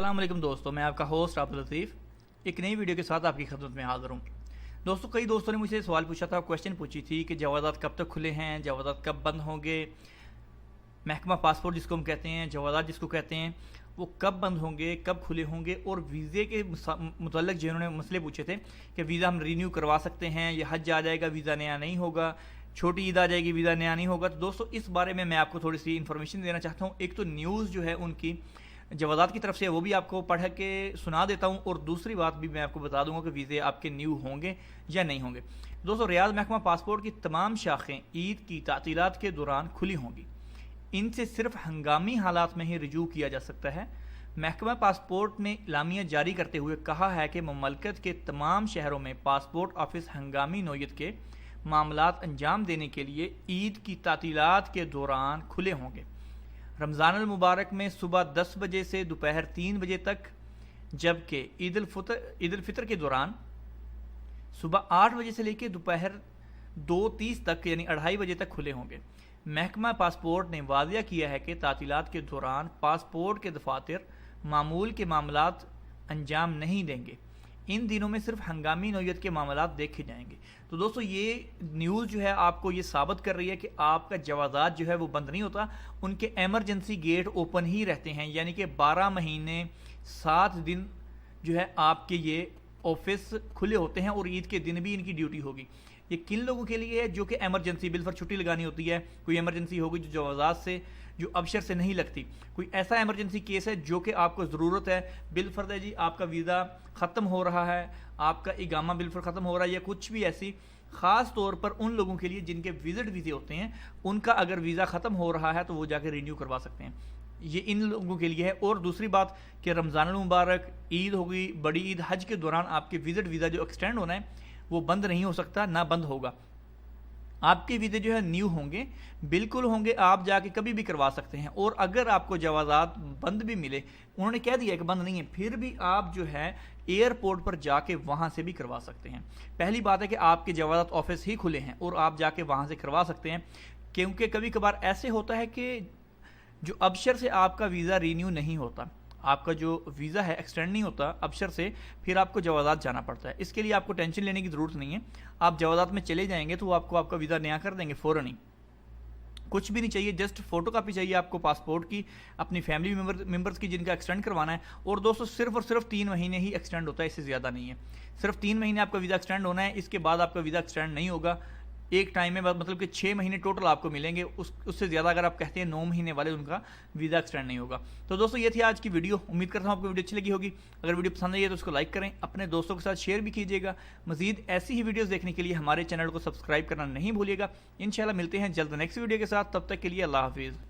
अस्सलाम वालेकुम दोस्तों, मैं आपका होस्ट अब्दुल लतीफ़ एक नई वीडियो के साथ आपकी खिदमत में हाज़िर हूँ। दोस्तों, कई दोस्तों ने मुझसे सवाल पूछा था, क्वेश्चन पूछी थी कि जवाज़ात कब तक खुले हैं, जवाज़ात कब बंद होंगे, महकमा पासपोर्ट जिसको हम कहते हैं, जवाज़ात जिसको कहते हैं, वो कब बंद होंगे, कब खुले होंगे। और वीज़े के मुतल्लिक़ जिन्होंने मसले पूछे थे कि वीज़ा हम रीन्यू करवा सकते हैं, ये हज आ जाएगा वीज़ा नया नहीं होगा, छोटी ईद आ जाएगी वीज़ा नया नहीं होगा। तो दोस्तों, इस बारे में मैं आपको थोड़ी सी इन्फॉर्मेशन देना चाहता हूँ। एक तो न्यूज़ जो है उनकी जवाज़ात की तरफ से वो भी आपको पढ़ के सुना देता हूँ, और दूसरी बात भी मैं आपको बता दूंगा कि वीज़े आपके न्यू होंगे या नहीं होंगे। दोस्तों, रियाद महकमा पासपोर्ट की तमाम शाखें ईद की तातीलात के दौरान खुली होंगी। इनसे सिर्फ हंगामी हालात में ही रजू किया जा सकता है। महकमा पासपोर्ट ने इलामिया जारी करते हुए कहा है कि मुमलकत के तमाम शहरों में पासपोर्ट ऑफिस हंगामी नौयत के मामलात अंजाम देने के लिए ईद की तातीलात के दौरान खुले होंगे। रमज़ान अल मुबारक में सुबह 10 बजे से दोपहर 3 बजे तक, जबकि ईद उल फितर के दौरान सुबह 8 बजे से लेकर दोपहर 2:30 तक यानी 2:30 बजे तक खुले होंगे। महकमा पासपोर्ट ने वादिया किया है कि तातीलात के दौरान पासपोर्ट के दफातर मामूल के मामलात अंजाम नहीं देंगे। इन दिनों में सिर्फ हंगामी नौयत के मामलात देखे जाएंगे। तो दोस्तों, ये न्यूज़ जो है आपको ये साबित कर रही है कि आपका जवाज़ात जो है वो बंद नहीं होता, उनके एमरजेंसी गेट ओपन ही रहते हैं। यानी कि 12 महीने 7 दिन जो है आपके ये ऑफिस खुले होते हैं, और ईद के दिन भी इनकी ड्यूटी होगी। ये किन लोगों के लिए है? जो कि एमरजेंसी बिल पर छुट्टी लगानी होती है, कोई एमरजेंसी होगी जो जवाज़ात से जो अबशर से नहीं लगती, कोई ऐसा एमरजेंसी केस है जो कि आपको ज़रूरत है, बिल फर्द है जी आपका वीज़ा ख़त्म हो रहा है, आपका इगामा बिल फर्द ख़त्म हो रहा है, या कुछ भी ऐसी ख़ास तौर पर उन लोगों के लिए जिनके विज़िट वीज़े होते हैं, उनका अगर वीज़ा ख़त्म हो रहा है तो वो जाके रिन्यू करवा सकते हैं। ये इन लोगों के लिए है। और दूसरी बात कि रमज़ान अल मुबारक, ईद होगी, बड़ी ईद, हज के दौरान आपके विज़िट वीज़ा जो एक्सटेंड होना है वो बंद नहीं हो सकता, ना बंद होगा। आपके वीज़े जो है न्यू होंगे, बिल्कुल होंगे, आप जाके कभी भी करवा सकते हैं। और अगर आपको जवाज़ात बंद भी मिले, उन्होंने कह दिया कि बंद नहीं है, फिर भी आप जो है एयरपोर्ट पर जाके वहाँ से भी करवा सकते हैं। पहली बात है कि आपके जवाज़ात ऑफिस ही खुले हैं और आप जाके वहाँ से करवा सकते हैं, क्योंकि कभी कभार ऐसे होता है कि जो अबशर से आपका वीज़ा रीन्यू नहीं होता, आपका जो वीज़ा है एक्सटेंड नहीं होता अबशर से, फिर आपको जवाज़ात जाना पड़ता है। इसके लिए आपको टेंशन लेने की ज़रूरत नहीं है। आप जवाज़ात में चले जाएंगे तो वो आपको आपका वीज़ा नया कर देंगे फ़ौरन ही। कुछ भी नहीं चाहिए, जस्ट फ़ोटो कापी चाहिए आपको पासपोर्ट की, अपनी फैमिली मेम्बर्स की जिनका एक्सटेंड करवाना है। और दोस्तों, सिर्फ और सिर्फ 3 महीने ही एक्सटेंड होता है, इससे ज़्यादा नहीं है। सिर्फ 3 महीने आपका वीज़ा एक्सटेंड होना है, इसके बाद आपका वीज़ा एक्सटेंड नहीं होगा। एक टाइम में मतलब कि 6 महीने टोटल आपको मिलेंगे, उससे ज़्यादा अगर आप कहते हैं 9 महीने वाले, उनका वीज़ा एक्सटेंड नहीं होगा। तो दोस्तों, ये थी आज की वीडियो। उम्मीद करता हूँ आपको वीडियो अच्छी लगी होगी। अगर वीडियो पसंद आई है तो उसको लाइक करें, अपने दोस्तों के साथ शेयर भी कीजिएगा। मज़ीद ऐसी ही वीडियोज़ देखने के लिए हमारे चैनल को सब्सक्राइब करना नहीं भूलिएगा। इंशाल्लाह मिलते हैं जल्द नेक्स्ट वीडियो के साथ, तब तक के लिए अल्लाह हाफिज़।